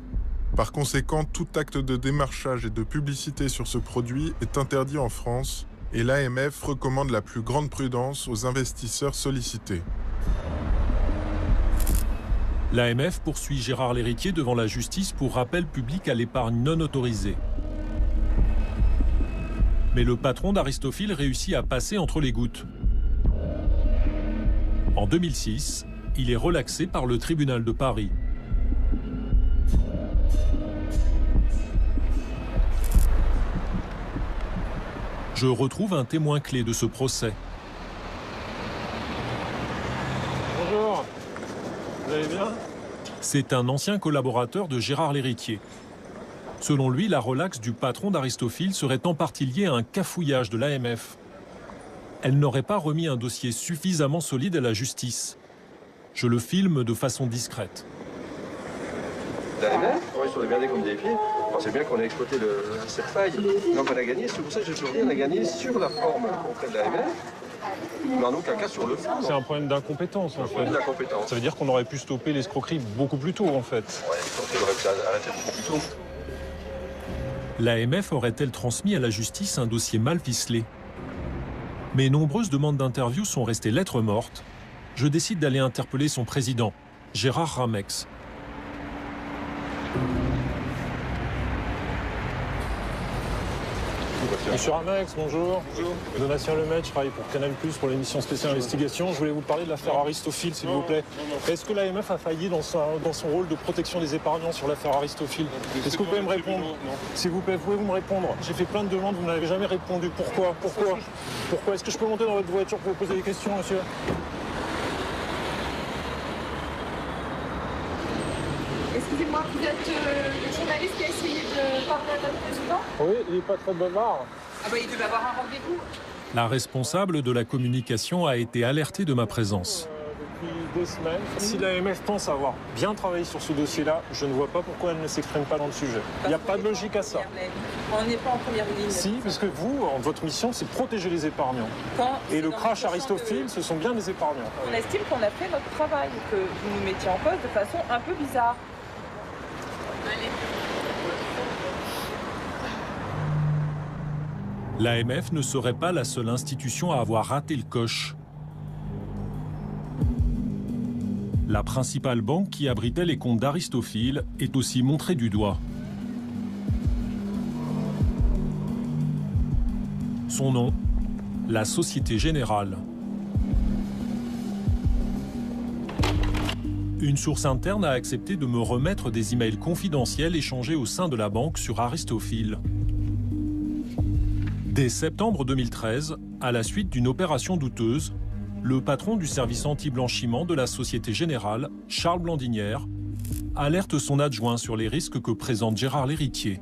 Par conséquent, tout acte de démarchage et de publicité sur ce produit est interdit en France et l'AMF recommande la plus grande prudence aux investisseurs sollicités. L'AMF poursuit Gérard Lhéritier devant la justice pour rappel public à l'épargne non autorisée. Mais le patron d'Aristophile réussit à passer entre les gouttes. En 2006, il est relaxé par le tribunal de Paris. Je retrouve un témoin clé de ce procès. Bonjour, vous allez bien? C'est un ancien collaborateur de Gérard Lhéritier. Selon lui, la relaxe du patron d'Aristophile serait en partie liée à un cafouillage de l'AMF. Elle n'aurait pas remis un dossier suffisamment solide à la justice. Je le filme de façon discrète. L'AMF, ils sont regardés comme des pieds. C'est bien qu'on a exploité cette faille. Donc on a gagné, c'est pour ça que je toujours dit, on a gagné sur la forme auprès de l'AMF, mais en aucun cas sur le fond. C'est un problème d'incompétence en fait. Ça veut dire qu'on aurait pu stopper l'escroquerie beaucoup plus tôt en fait. Ouais, on aurait pu arrêter beaucoup plus tôt. L'AMF aurait-elle transmis à la justice un dossier mal ficelé? Mes nombreuses demandes d'interview sont restées lettres mortes. Je décide d'aller interpeller son président, Gérard Ramex. Monsieur Ramex, bonjour. Bonjour. Donatien Lemaitre, je travaille pour Canal+, pour l'émission spéciale investigation. Je voulais vous parler de l'affaire Aristophile, s'il vous plaît. Est-ce que l'AMF a failli dans son rôle de protection des épargnants sur l'affaire Aristophile? Est-ce que vous pouvez me répondre? S'il vous plaît, pouvez-vous me répondre? J'ai fait plein de demandes, vous n'avez jamais répondu. Pourquoi? Est-ce que je peux monter dans votre voiture pour vous poser des questions, monsieur? Excusez-moi, vous êtes le journaliste qui a essayé de parler à notre président? Oui, il n'est pas très bavard. Ah bah il devait avoir un rendez-vous. La responsable de la communication a été alertée de ma présence. Depuis 2 semaines. Si l'AMF pense avoir bien travaillé sur ce dossier-là, je ne vois pas pourquoi elle ne s'exprime pas dans le sujet. Il n'y a pas de logique à ça. On n'est pas en première ligne. Si, parce que vous, votre mission, c'est de protéger les épargnants. Et le crash Aristophile, ce sont bien les épargnants. On estime qu'on a fait notre travail, que vous nous mettiez en cause de façon un peu bizarre. Allez. L'AMF ne serait pas la seule institution à avoir raté le coche. La principale banque qui abritait les comptes d'Aristophile est aussi montrée du doigt. Son nom, la Société Générale. Une source interne a accepté de me remettre des emails confidentiels échangés au sein de la banque sur Aristophile. Dès septembre 2013, à la suite d'une opération douteuse, le patron du service anti-blanchiment de la Société Générale, Charles Blandinière, alerte son adjoint sur les risques que présente Gérard Lhéritier.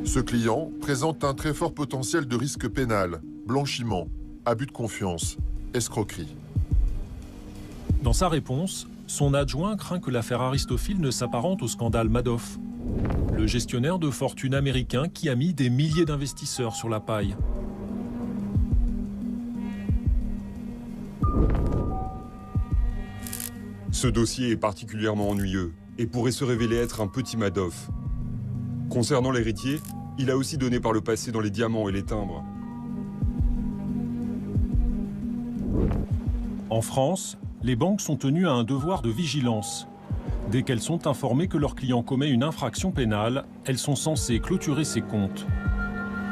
Ce client présente un très fort potentiel de risque pénal, blanchiment, abus de confiance, escroquerie. Dans sa réponse, son adjoint craint que l'affaire Aristophile ne s'apparente au scandale Madoff, le gestionnaire de fortune américain qui a mis des milliers d'investisseurs sur la paille. Ce dossier est particulièrement ennuyeux et pourrait se révéler être un petit Madoff. Concernant l'héritier, il a aussi donné par le passé dans les diamants et les timbres. En France, les banques sont tenues à un devoir de vigilance. Dès qu'elles sont informées que leur client commet une infraction pénale, elles sont censées clôturer ses comptes.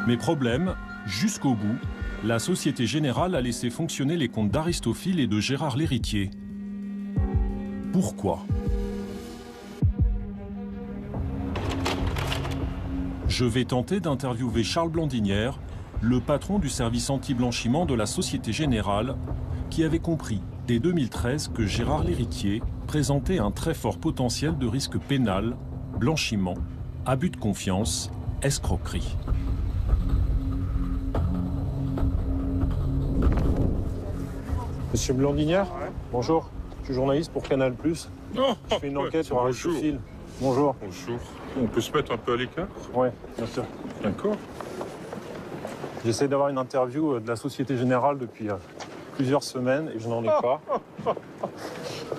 Mais problème, jusqu'au bout, la Société Générale a laissé fonctionner les comptes d'Aristophile et de Gérard Lhéritier. Pourquoi ? Je vais tenter d'interviewer Charles Blandinière, le patron du service anti-blanchiment de la Société Générale, qui avait compris dès 2013 que Gérard Lhéritier présentait un très fort potentiel de risque pénal, blanchiment abus de confiance, escroquerie. Monsieur Blandinière, bonjour. Je suis journaliste pour Canal+. Non, je fais une enquête sur Aristophil. Bonjour. Bonjour. On peut se mettre un peu à l'écart? Oui, bien sûr. D'accord. J'essaie d'avoir une interview de la Société Générale depuis plusieurs semaines et je n'en ai pas.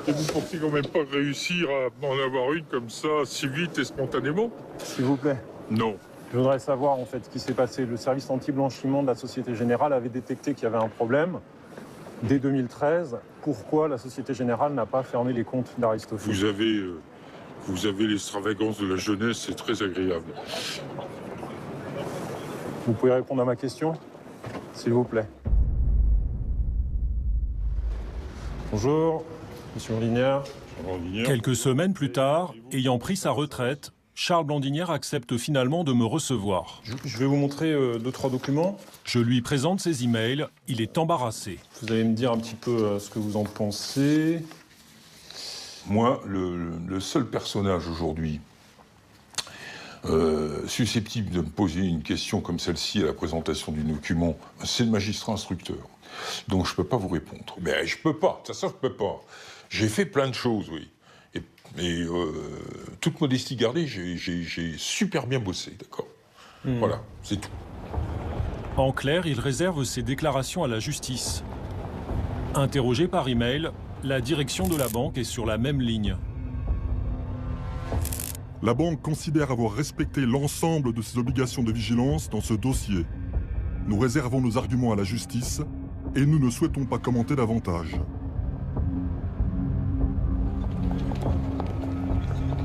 Et vous pensez quand même pas réussir à en avoir une comme ça, si vite et spontanément? S'il vous plaît. Non. Je voudrais savoir en fait ce qui s'est passé. Le service anti-blanchiment de la Société Générale avait détecté qu'il y avait un problème. Dès 2013, pourquoi la Société Générale n'a pas fermé les comptes d'Aristophil? Vous avez l'extravagance de la jeunesse, c'est très agréable. Vous pouvez répondre à ma question, s'il vous plaît. Bonjour, monsieur Blandinière. Quelques semaines plus tard, ayant pris sa retraite, Charles Blandinière accepte finalement de me recevoir. Je vais vous montrer 2-3 documents. Je lui présente ses emails, il est embarrassé. Vous allez me dire un petit peu ce que vous en pensez. Moi, le seul personnage aujourd'hui susceptible de me poser une question comme celle-ci à la présentation du document, c'est le magistrat instructeur. Donc je ne peux pas vous répondre. Mais je peux pas, ça je peux pas. J'ai fait plein de choses, oui. Et toute modestie gardée, j'ai super bien bossé, d'accord. Voilà, c'est tout. En clair, il réserve ses déclarations à la justice. Interrogé par email, la direction de la banque est sur la même ligne. La banque considère avoir respecté l'ensemble de ses obligations de vigilance dans ce dossier. Nous réservons nos arguments à la justice et nous ne souhaitons pas commenter davantage.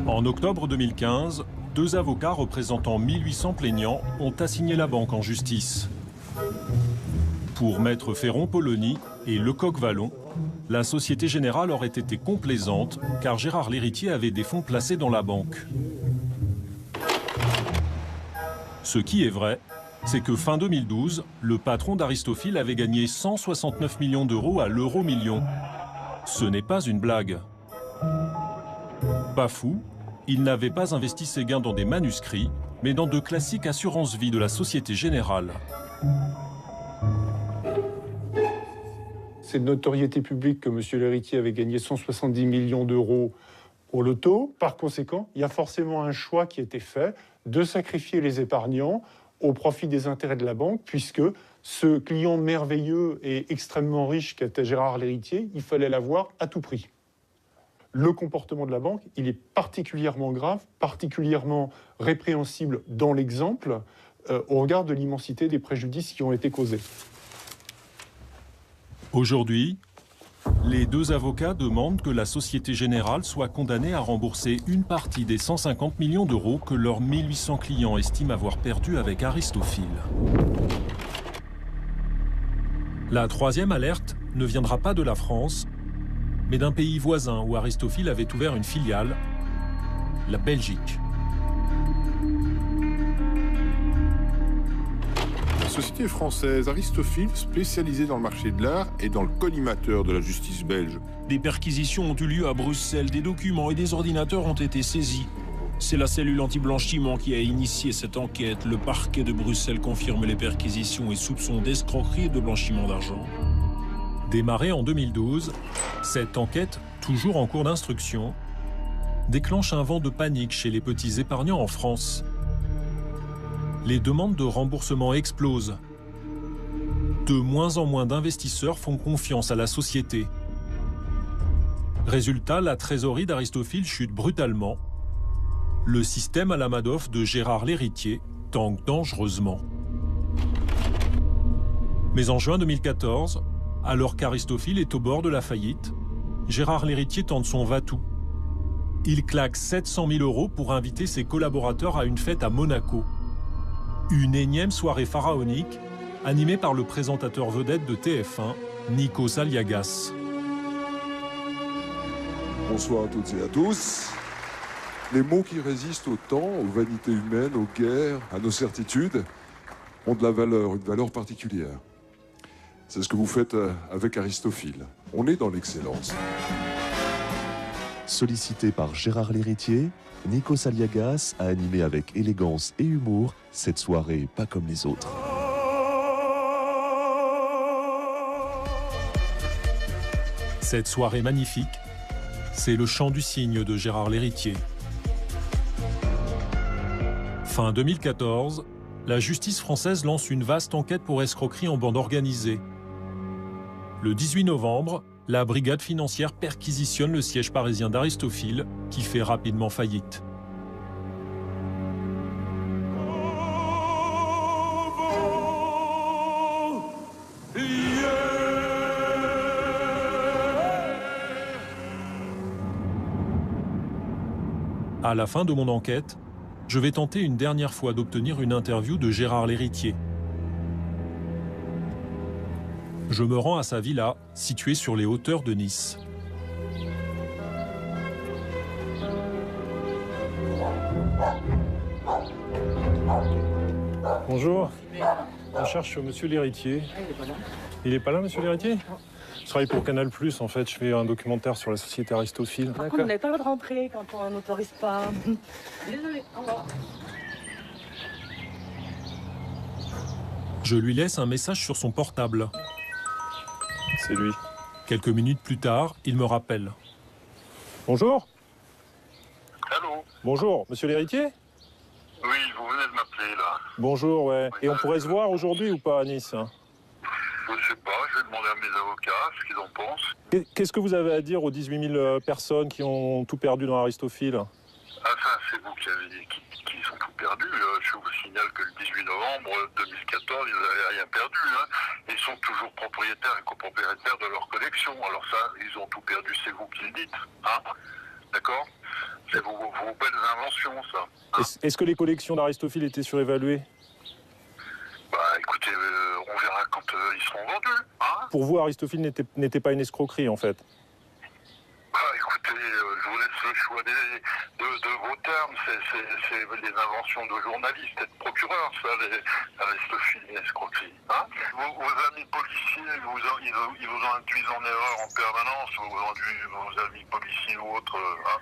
En octobre 2015, 2 avocats représentant 1800 plaignants ont assigné la banque en justice. Pour Maître Ferron-Polony et Lecoq-Vallon, la Société Générale aurait été complaisante car Gérard Lhéritier avait des fonds placés dans la banque. Ce qui est vrai, c'est que fin 2012, le patron d'Aristophil avait gagné 169 millions d'euros à l'euro-million. Ce n'est pas une blague. Pas fou, il n'avait pas investi ses gains dans des manuscrits, mais dans de classiques assurances-vie de la Société Générale. C'est de notoriété publique que M. Lhéritier avait gagné 170 millions d'euros au loto. Par conséquent, il y a forcément un choix qui a été fait de sacrifier les épargnants au profit des intérêts de la banque, puisque ce client merveilleux et extrêmement riche qu'était Gérard Lhéritier, il fallait l'avoir à tout prix. Le comportement de la banque, il est particulièrement grave, particulièrement répréhensible dans l'exemple, au regard de l'immensité des préjudices qui ont été causés. Aujourd'hui, les 2 avocats demandent que la Société Générale soit condamnée à rembourser une partie des 150 millions d'euros que leurs 1800 clients estiment avoir perdus avec Aristophil. La 3e alerte ne viendra pas de la France, mais d'un pays voisin où Aristophil avait ouvert une filiale, la Belgique. La société française Aristophil, spécialisée dans le marché de l'art, est dans le collimateur de la justice belge. Des perquisitions ont eu lieu à Bruxelles, des documents et des ordinateurs ont été saisis. C'est la cellule anti-blanchiment qui a initié cette enquête. Le parquet de Bruxelles confirme les perquisitions et soupçons d'escroquerie et de blanchiment d'argent. Démarrée en 2012, cette enquête, toujours en cours d'instruction, déclenche un vent de panique chez les petits épargnants en France. Les demandes de remboursement explosent. De moins en moins d'investisseurs font confiance à la société. Résultat, la trésorerie d'Aristophil chute brutalement. Le système à la Madoff de Gérard Lhéritier tangue dangereusement. Mais en juin 2014, alors qu'Aristophil est au bord de la faillite, Gérard Lhéritier tente son va-tout. Il claque 700 000 euros pour inviter ses collaborateurs à une fête à Monaco. Une énième soirée pharaonique, animée par le présentateur vedette de TF1, Nikos Aliagas. Bonsoir à toutes et à tous. Les mots qui résistent au temps, aux vanités humaines, aux guerres, à nos certitudes, ont de la valeur, une valeur particulière. C'est ce que vous faites avec Aristophil. On est dans l'excellence. Sollicité par Gérard Lhéritier, Nikos Aliagas a animé avec élégance et humour cette soirée pas comme les autres. Cette soirée magnifique, c'est le chant du cygne de Gérard Lhéritier. Fin 2014, la justice française lance une vaste enquête pour escroquerie en bande organisée. Le 18 novembre, la brigade financière perquisitionne le siège parisien d'Aristophil, qui fait rapidement faillite. À la fin de mon enquête, je vais tenter une dernière fois d'obtenir une interview de Gérard Lhéritier. Je me rends à sa villa, située sur les hauteurs de Nice. Bonjour, on cherche monsieur Lhéritier. Il n'est pas là, monsieur Lhéritier? Je travaille pour Canal+, en fait, je fais un documentaire sur la société Aristophil. Par contre, vous n'avez pas le droit de rentrer quand on n'autorise pas. Désolée, au revoir. Je lui laisse un message sur son portable. C'est lui. Quelques minutes plus tard, il me rappelle. Bonjour. Allô? Bonjour, monsieur Lhéritier? Oui, vous venez de m'appeler, là. Bonjour, ouais. Et on pourrait se voir aujourd'hui ou pas à Nice? Je sais pas, je vais demander à mes avocats ce qu'ils en pensent. Qu'est-ce que vous avez à dire aux 18 000 personnes qui ont tout perdu dans Aristophil? Enfin, c'est vous qui avez dit qu'ils ont tout perdu. Je vous signale que le 18 novembre 2014, ils n'avaient rien perdu. Hein. Ils sont toujours propriétaires et copropriétaires de leur collection. Alors ça, ils ont tout perdu, c'est vous qui le dites. Hein. D'accord? C'est vos belles inventions, ça. Hein. Est-ce que les collections d'Aristophil étaient surévaluées? Bah écoutez, on verra quand ils seront vendus. Hein. Pour vous, Aristophil n'était pas une escroquerie, en fait? Bah écoutez, je vous laisse le choix de vos termes. C'est les inventions de journalistes et de procureurs, ça, Aristophil, une escroquerie. Hein. Vos amis policiers, ils vous induisent en erreur en permanence. Vos amis policiers ou autres, hein,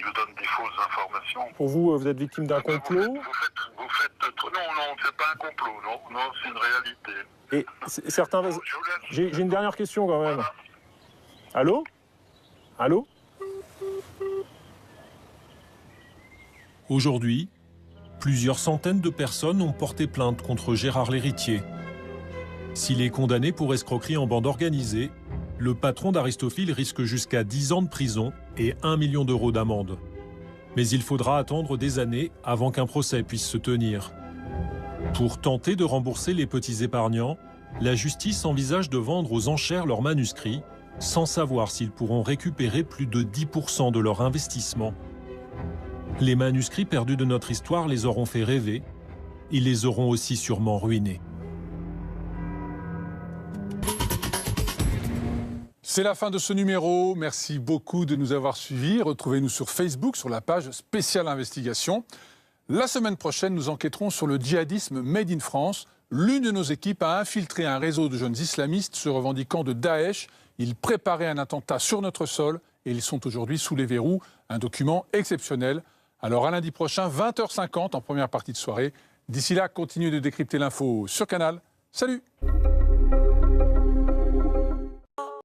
ils vous donnent des fausses informations. Pour vous, vous êtes victime d'un complot? Vous faites non, c'est pas un complot, non, c'est une réalité. Et certains... J'ai une dernière question quand même. Allô? Allô? Aujourd'hui, plusieurs centaines de personnes ont porté plainte contre Gérard Lhéritier. S'il est condamné pour escroquerie en bande organisée, le patron d'Aristophil risque jusqu'à 10 ans de prison et 1 million d'euros d'amende. Mais il faudra attendre des années avant qu'un procès puisse se tenir. Pour tenter de rembourser les petits épargnants, la justice envisage de vendre aux enchères leurs manuscrits, sans savoir s'ils pourront récupérer plus de 10% de leur investissement. Les manuscrits perdus de notre histoire les auront fait rêver, ils les auront aussi sûrement ruinés. C'est la fin de ce numéro. Merci beaucoup de nous avoir suivis. Retrouvez-nous sur Facebook, sur la page spéciale investigation. La semaine prochaine, nous enquêterons sur le djihadisme made in France. L'une de nos équipes a infiltré un réseau de jeunes islamistes se revendiquant de Daesh. Ils préparaient un attentat sur notre sol et ils sont aujourd'hui sous les verrous. Un document exceptionnel. Alors à lundi prochain, 20h50 en première partie de soirée. D'ici là, continuez de décrypter l'info sur Canal. Salut!